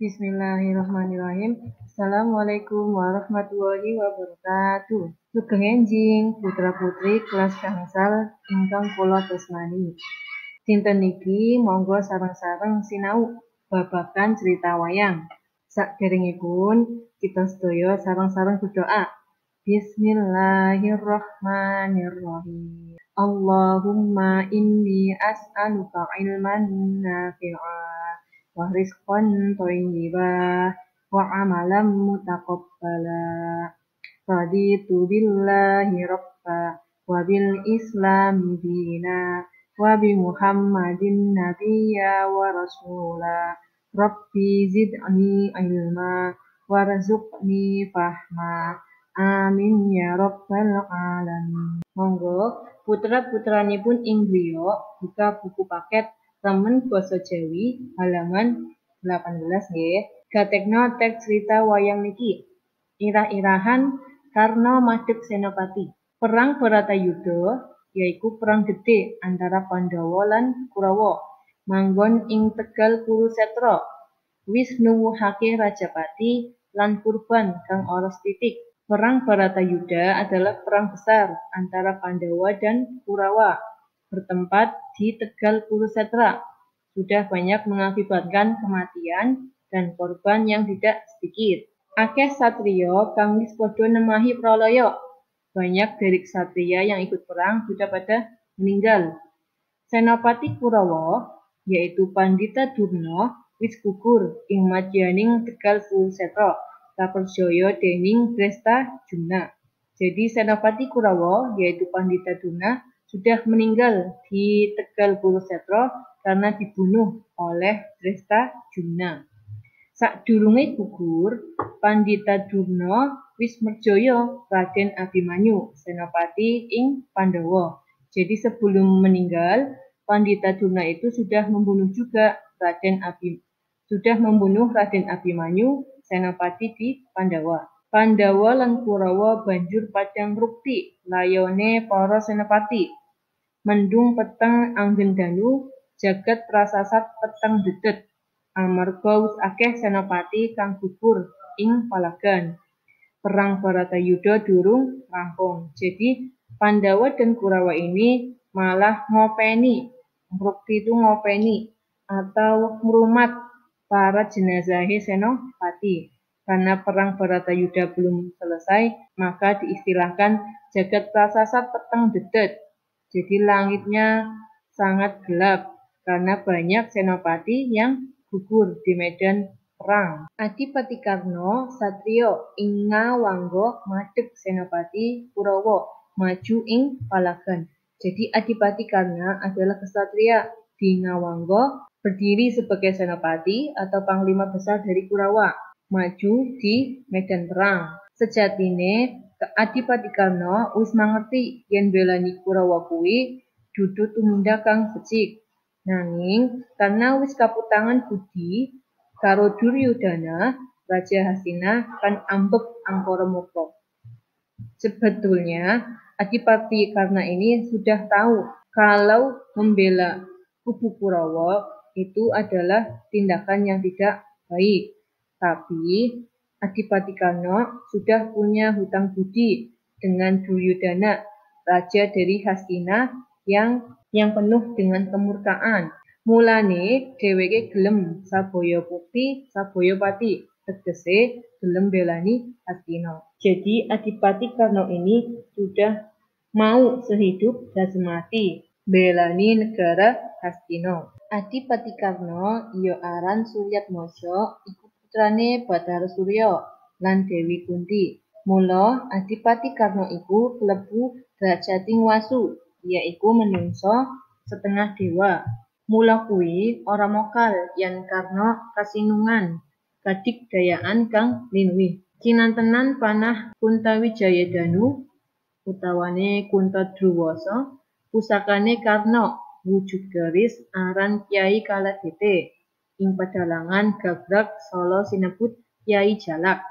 Bismillahirrahmanirrahim. Assalamualaikum warahmatullahi wabarakatuh. Sugeng enjing putra-putri kelas gangsal ingkang kula tresnani. Dinten niki monggo sareng-sareng sinau babagan cerita wayang. Sakderengipun kita sedaya sareng-sareng berdoa. Bismillahirrahmanirrahim. Allahumma inni as'aluka ilman nafi'a wa rizqan thayyiban wa amalan mutaqabbala. Raditu billahi rabba wa bil islami dina wa bi Muhammadin nabiyya wa rasula. Rabbi zidni ilma warzuqni fahma. Amin ya rabbal alamin. Monggo putra-putranipun ing griya buka buku paket Remen Basa Jawi halaman 18 nggih. Gatekna teks cerita wayang niki. Irah-irahan Karna madheg Senopati. Perang Baratayuda yaiku perang gedhe antara Pandhawa lan Kurawa manggon ing Tegal Kurusetra. Wis nuwuhake Rajapati lan kurban kang ora setitik. Perang Baratayuda adalah perang besar antara Pandhawa dan Kurawa bertempat di Tegal Kurusetra. Sudah banyak mengakibatkan kematian dan korban yang tidak sedikit. Akeh satriya kang wis padha nemahi pralaya. Banyak dari ksatria yang ikut perang sudah pada meninggal. Senopati Kurawa yaitu Pandhita Durna wis gugur ing madyaning Tegal Kurusetra kaperjaya dening Drestajumna. Jadi Senopati Kurawa yaitu Pandhita Durna sudah meninggal di Tegal Kurusetra karena dibunuh oleh Drestajumna. Sakdurunge gugur, Pandhita Durna wis merjaya Raden Abimanyu, Senopati ing Pandhawa. Jadi sebelum meninggal, Pandhita Durna itu sudah membunuh Raden Abimanyu, Senopati di Pandhawa. Pandhawa lan Kurawa banjur padang rukti layone para senopati. Mendung peteng anggen danu, jagat prasasat peteng dedet. Amarga wis akeh senopati kang gugur ing palagan. Perang Baratayuda durung rampung. Jadi Pandhawa dan Kurawa ini malah ngopeni, rukti itu ngopeni atau ngrumat para jenazahe senopati. Karena perang Baratayuda belum selesai, maka diistilahkan jagat prasasat peteng dedet. Jadi langitnya sangat gelap karena banyak senopati yang gugur di medan perang. Adipati Karna satriya ing ngawangga madheg Senopati Kurawa maju ing palagan. Jadi Adipati Karna adalah kesatria di Ngawangga, berdiri sebagai senopati atau panglima besar dari Kurawa, maju di medan perang. Sejatine Adipati Karna wis mangerti yen belani Kurawa kuwi dudu tumindak kang becik. Nanging karena wis kaputangan budi karo Duryudana, Raja Hastina kan ambek angkara murka. Sebetulnya Adipati Karna ini sudah tahu kalau membela kubu Kurawa itu adalah tindakan yang tidak baik. Tapi Adipati Karna sudah punya hutang budi dengan Duryudana, raja dari Hastina yang penuh dengan kemurkaan. Mulane dheweke gelem sabaya bukti, sabaya pati, tegese gelem belani Hastina. Jadi Adipati Karna ini sudah mau sehidup dan semati belani negara Hastina. Adipati Karna ya aran Suryatmaja iku putrane Bathara Surya lan Dewi Kunti. Mula Adipati Karna iku klebu drajating Wasu, yaiku menungsa setengah dewa. Mula kuwi ora mokal yen Karna kasinungan kadigdayaan kang linuwih. Kinantenan panah Kuntawijayadanu utawane Kuntadruwasa, pusakane Karna wujud keris aran Kyai Kaladete. Ing pedalangan gagrag sala sinebut Kyai Jalak.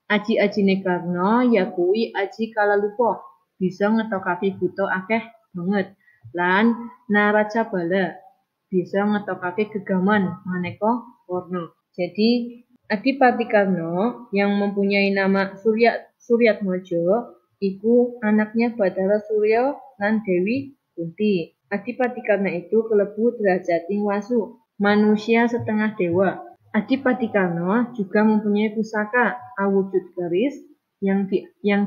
Aji-ajine Karna yakuwi aji kalalupa, bisa ngetokake buta akeh banget. Lan Naracabala bisa ngetokake gegaman maneka warna. Jadi Adipati Karna yang mempunyai nama Suryatmojo iku anaknya Bathara Surya lan Dewi Kunti. Adipati Karna itu kelebu derajat Wasu, manusia setengah dewa. Adipati Karna juga mempunyai pusaka awujud keris yang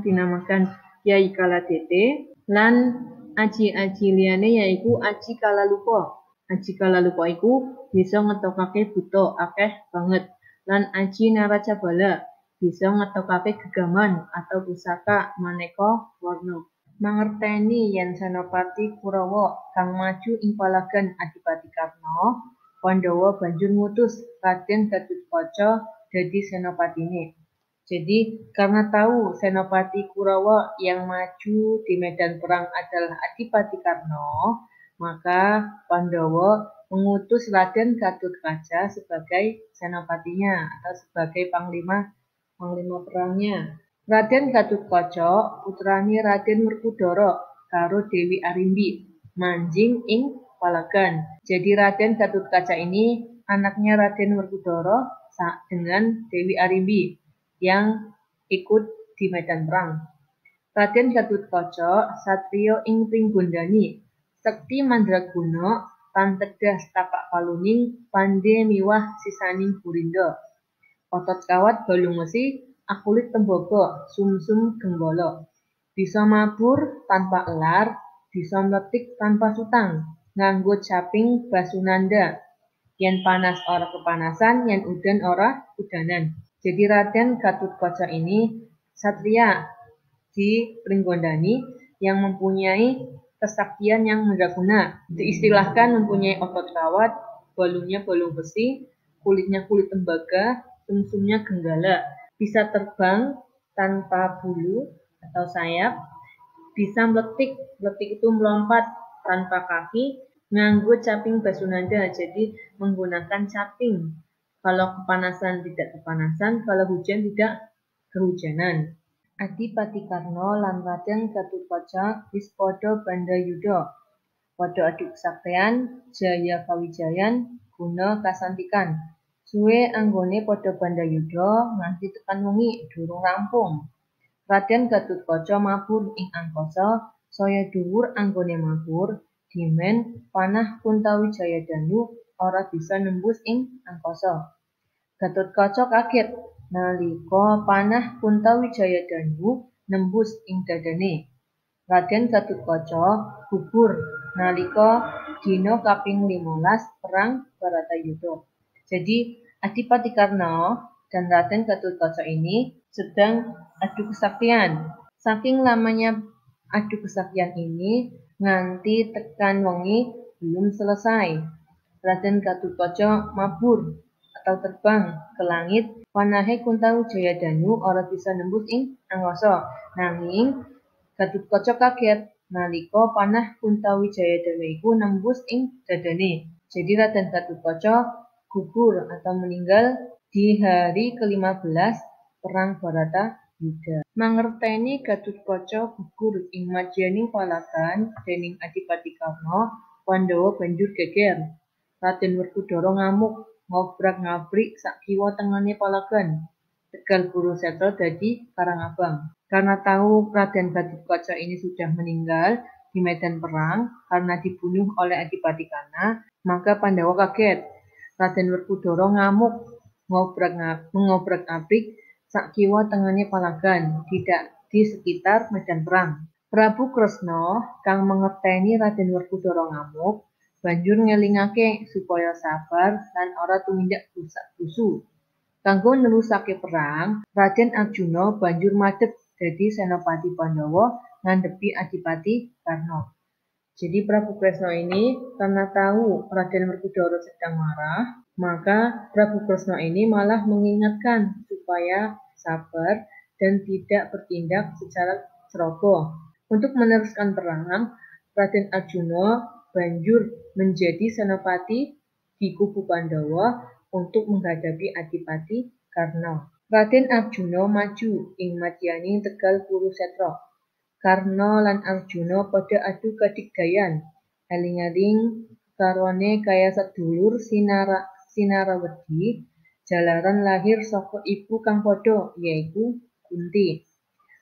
dinamakan Kyai Kaladete lan aji-aji liyane yaiku Aji Kalalupa. Aji Kalalupa iku bisa ngetokake buta akeh banget. Lan Aji Naracabala bisa ngetokake gegaman atau pusaka maneka warna. Mangerteni yen Senopati Kurawa kang maju ing palagan Adipati Karna, Pandhawa banjur ngutus Raden Gatotkaca dadi senopatine. Jadi karena tahu Senopati Kurawa yang maju di medan perang adalah Adipati Karna, maka Pandhawa mengutus Raden Gatotkaca sebagai senopatinya atau sebagai panglima perangnya. Raden Gatotkaca putrane Raden Werkudara karo Dewi Arimbi manjing ing palagan. Jadi Raden Gatotkaca ini anaknya Raden Werkudara dengan Dewi Arimbi yang ikut di medan perang. Raden Gatotkaca satriya ing Pringgondani, sekti mandraguna lan tedah tapak paluning pandhe miwah sisaning burinda. Otot kawat balung wesi, akulit tembaga, sumsum genggala. Bisa mabur tanpa elar, bisa mletik tanpa sutang, nganggo caping basunanda. Yen panas ora kepanasan, yen udan ora udanan. Jadi Raden Gatotkaca ini satria di Pringgondani yang mempunyai kesaktian yang mandraguna. Diistilahkan mempunyai otot kawat, balungnya balung besi, kulitnya kulit tembaga, sumsumnya genggala, bisa terbang tanpa bulu atau sayap, bisa meletik itu melompat tanpa kaki, nganggo caping basunanda, jadi menggunakan caping. Kalau kepanasan tidak kepanasan, kalau hujan tidak kehujanan. Adipati Karna lan Raden Gatotkaca wis padha bandayuda, padha adu kesaktian, jaya kawijayan, guna kasantikan. Suwe anggone padha bandayuda nganti tekan wengi durung rampung. Raden Gatotkaca mabur ing angkasa, saya dhuwur anggone mabur, dimen panah Kuntawijayadanu ora bisa nembus ing angkasa. Gatotkaca kaget nalika panah Kuntawijayadanu nembus ing dadane. Raden Gatotkaca gugur nalika dina kaping 15 perang Baratayuda. Jadi Adipati Karna dan Raden Gatotkaca ini sedang adu kesaktian. Saking lamanya adu kesaktian ini nganti tekan wengi belum selesai. Raden Gatotkaca mabur atau terbang ke langit, panahe Kuntawijayadanu ora bisa nembus ing angkasa. Nanging Gatotkaca kaget nalika panah Kuntawijayadanu iku nembus ing dadane. Jadi Raden Gatotkaca gugur atau meninggal di hari ke-15 perang Baratayuda. Mangerteni Gatotkaca gugur ing madyaning palagan dening Adipati Karna, Pandhawa banjur geger. Raden Werkudara ngamuk ngobrak-ngabrik sak kiwa tengene palagan. Tegal Kurusetra dadi Karangabang. Karena tahu Raden Gatotkaca ini sudah meninggal di medan perang karena dibunuh oleh Adipati Karna, maka Pandhawa kaget. Raden Werkudara ngamuk mengobrak-abrik sak kiwa tengene palagan, tidak di sekitar medan perang. Prabu Kresna kang mengerteni Raden Werkudara ngamuk, banjur ngelingake supaya sabar lan ora tumindak busak-busu. Kanggo nerusake perang, Raden Arjuna banjur madhep dadi senopati Pandhawa ngadhepi Adipati Karna. Jadi Prabu Kresna ini karena tahu Raden Werkudara sedang marah, maka Prabu Kresna ini malah mengingatkan supaya sabar dan tidak bertindak secara ceroboh. Untuk meneruskan perang, Raden Arjuna banjur menjadi senopati di kubu Pandhawa untuk menghadapi Adipati Karna. Raden Arjuna maju ing madyaning Tegal Kurusetra. Karna lan Arjuna padha adu kadigdayan, eling-eling karone kaya sedulur sinarawedi, Jalaran lahir saka ibu kang padha, yaiku Kunti.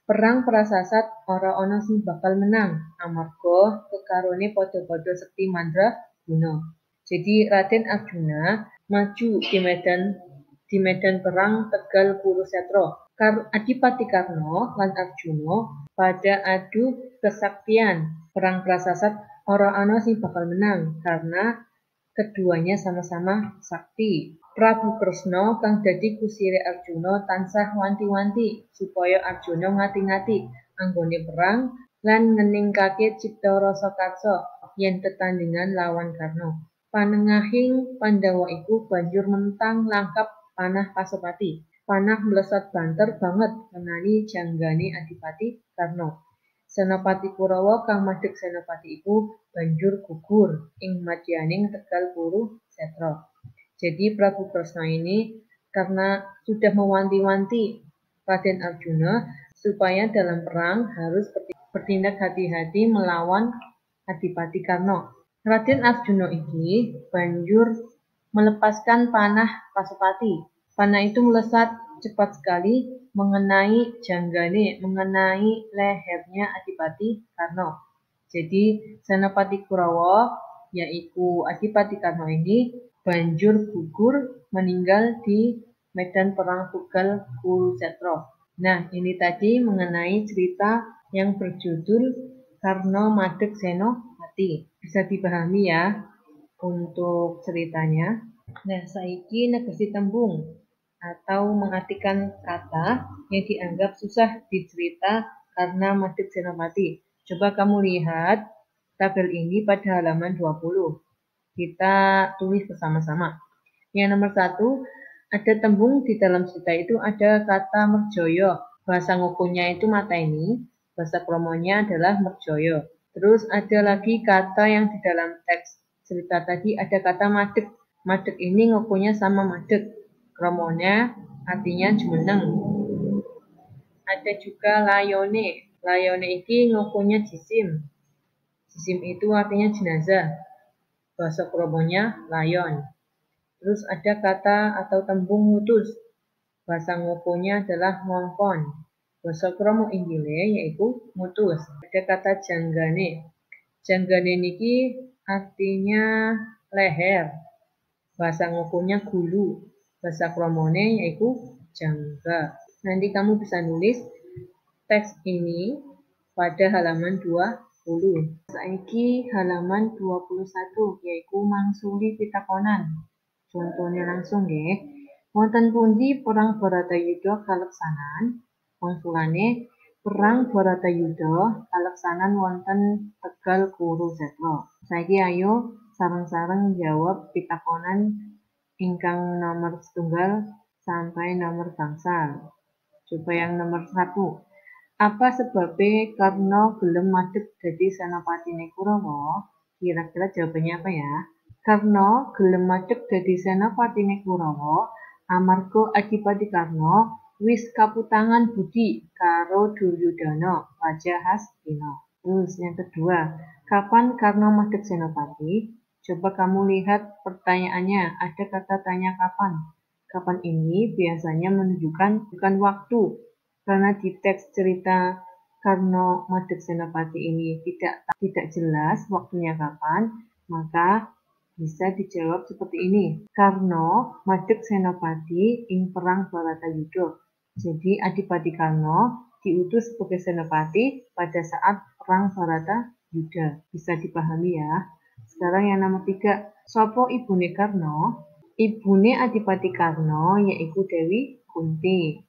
Perang prasasat ora ana sing bakal menang, amarga kekarone padha-padha sekti mandraguna. Jadi Raden Arjuna maju di medan perang Tegal Kurusetra. Adipati Karna lan Arjuna pada adu kesaktian. Perang prasasat ora ana sing bakal menang karena keduanya sama-sama sakti. Prabu Kresna kang dadi kusire Arjuna tansah wanti-wanti supaya Arjuna ngati-ngati anggone perang lan ngeningkake cipta rasa karsa yen tetandhingan lawan Karna. Panengahing Pandhawa iku banjur mentang langkap panah Pasopati. Panah mlesat banter banget ngenani janggane Adipati Karna. Senopati Kurawa kang madheg senopati iku banjur gugur ing madyaning Tegal Kurusetra. Jadi Prabu Kresna ini karena sudah mewanti-wanti Raden Arjuna supaya dalam perang harus bertindak hati-hati melawan Adipati Karna. Raden Arjuna ini banjur melepaskan panah Pasopati. Panah itu melesat cepat sekali mengenai janggane, mengenai lehernya Adipati Karna. Jadi Senopati Kurawa, yaitu Adipati Karna ini banjur gugur meninggal di medan perang Tegal Kurusetra. Nah, ini tadi mengenai cerita yang berjudul Karna Madeg Senopati. Bisa dipahami ya untuk ceritanya. Nah, saiki negesi tembung atau mengartikan kata yang dianggap susah dicerita karena madeg Senopati. Coba kamu lihat tabel ini pada halaman 20. Kita tulis bersama-sama. Yang nomor 1, ada tembung di dalam cerita itu ada kata merjoyo. Bahasa ngukunya itu mateni, bahasa kromonya adalah merjoyo. Terus ada lagi kata yang di dalam teks cerita tadi ada kata madeg. Madeg ini ngukunya sama madeg. Kromonya artinya jumeneng. Ada juga layone. Layone iki ngukunya jisim. Jisim itu artinya jenazah. Bahasa kromonya layon. Terus ada kata atau tembung mutus. Bahasa ngukunya adalah ngongkon. Bahasa kromo inggile yaitu mutus. Ada kata janggane. Janggane niki artinya leher. Bahasa ngukunya gulu. Bahasa kromone yaitu jangga. Nanti kamu bisa nulis teks ini pada halaman 20. Saiki halaman 21 yaitu mangsuli pitakonan. Contohnya langsung nggih. Wonten pundi perang Baratayuda kaleksanan? Wangsulane perang Baratayuda kaleksanan wonten Tegal Kurusetra. Saiki ayo sareng-sareng jawab pitakonan ingkang nomor 1 sampai nomor gangsal. Coba yang nomor 1. Apa sebabnya Karna gelem madeg dadi senopatine Kurawa? Kira-kira jawabannya apa ya? Karna gelem madeg dadi senopatine Kurawa amarga Adipati Karna wis kaputangan budi karo Duryudana, raja Hastina. Terus yang kedua, kapan Karna madeg senopati? Coba kamu lihat pertanyaannya, ada kata tanya kapan. Kapan ini biasanya menunjukkan bukan waktu. Karena di teks cerita Karna madeg senopati ini tidak jelas waktunya kapan, maka bisa dijawab seperti ini. Karna madeg senopati ing perang Baratayuda. Jadi Adipati Karna diutus sebagai senopati pada saat perang Baratayuda. Bisa dipahami ya. Sekarang yang nomor 3. Sopo ibune Karna? Ibune Adipati Karna yaitu Dewi Kunti.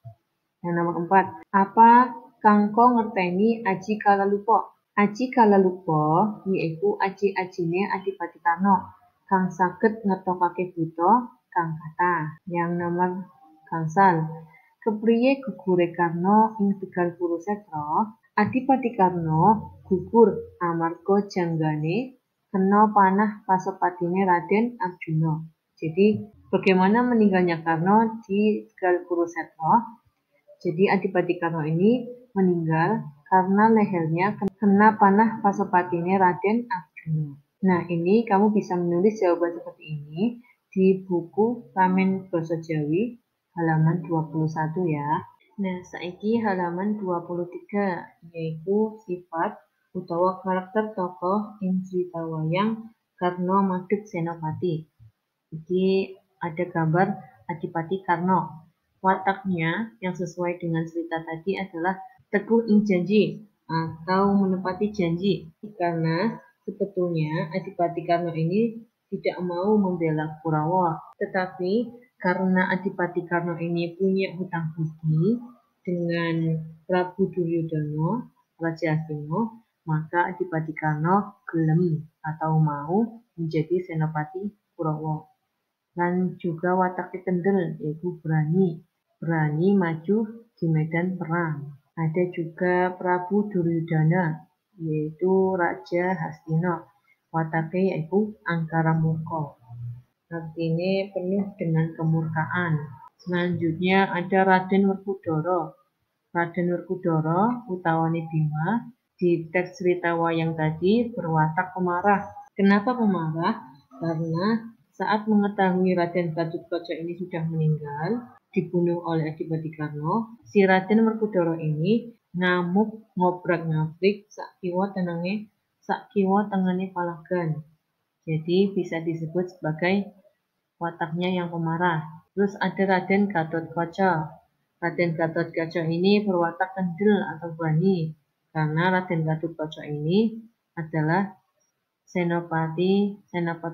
Yang nomor 4, apa kangko ngerteni aji kalalupa? Aji kalalupa yaitu aji-ajine Adipati Karna kang saged ngetokake buta kang kathah. Yang nomor gangsal, kepriye gugure Karna ing Tegal Kurusetra? Adipati Karna gugur amarga janggane kena panah Pasopatine Raden Arjuna. Jadi bagaimana meninggalnya Karna di Tegal Kurusetra? Jadi Adipati Karna ini meninggal karena lehernya kena panah Pasopatine Raden Arjuna. Nah, ini kamu bisa menulis jawaban seperti ini di buku Ramen Basa Jawi halaman 21 ya. Nah, saiki halaman 23 yaitu sifat utawa karakter tokoh ing cerita wayang Karna Madeg Senopati. Iki ada gambar Adipati Karna. Wataknya yang sesuai dengan cerita tadi adalah teguh ing janji atau menepati janji. Karena sebetulnya Adipati Karna ini tidak mau membela Kurawa, tetapi karena Adipati Karna ini punya hutang budi dengan Prabu Duryudana, Raja Astina, maka Adipati Karna gelem atau mau menjadi senopati Kurawa. Dan juga wataknya kendel, yaitu berani maju di medan perang. Ada juga Prabu Duryudana, yaitu Raja Hastina. Wataknya yaitu angkara murka. Artinya penuh dengan kemurkaan. Selanjutnya ada Raden Werkudara. Raden Werkudara utawane Bima di teks cerita wayang tadi berwatak pemarah. Kenapa pemarah? Karena saat mengetahui Raden Gatotkaca ini sudah meninggal, dibunuh oleh Adipati Karna, si Raden Werkudara ini ngamuk ngobrak-ngabrik sak kiwa tengene palagan. Jadi bisa disebut sebagai wataknya yang pemarah. Terus ada Raden Gatotkaca. Raden Gatotkaca ini berwatak kendel atau berani karena Raden Gatotkaca ini adalah senopati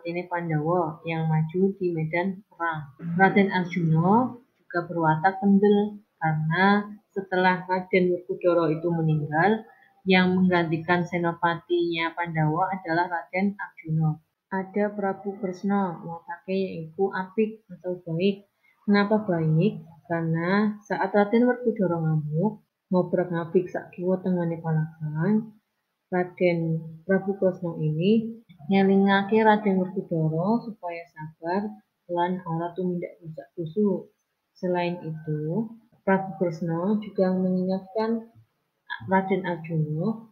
ini Pandawa yang maju di medan perang. Raden Arjuna juga berwatak kendel karena setelah Raden Werkudara itu meninggal, yang menggantikan senopatinya Pandawa adalah Raden Arjuna. Ada Prabu Kresna, wataknya yaitu apik atau baik. Kenapa baik? Karena saat Raden Werkudara ngamuk, ngobrak-ngabrik sak kiwa tengene palagan, Raden Prabu Kresna ini ngelingake Raden Werkudara supaya sabar lan ora tumindak rusak busuk. Selain itu, Prabu Kresna juga mengingatkan Raden Arjuna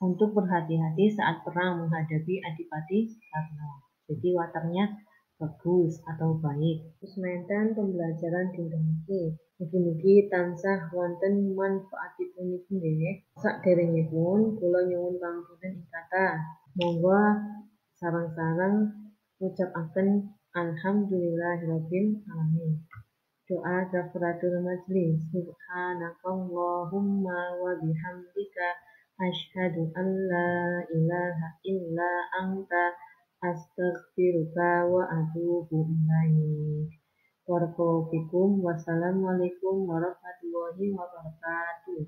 untuk berhati-hati saat perang menghadapi Adipati Karna. Jadi wataknya bagus atau baik. Semanten pembelajaran dinten iki. Mugi-mugi tansah wonten manfaatipun nggih. Saderengipun kula nyuwun pangapunten ing kathah. Monggo sareng-sareng ngucapaken alhamdulillahirabbil alamin. Doa kafaratul majlis. Subhanakallahumma wa bihamdika asyhadu an la ilaha illa anta astaghfiruka wa atubu ilaik. Barakallahu fikum. Wassalamualaikum warahmatullahi wabarakatuh.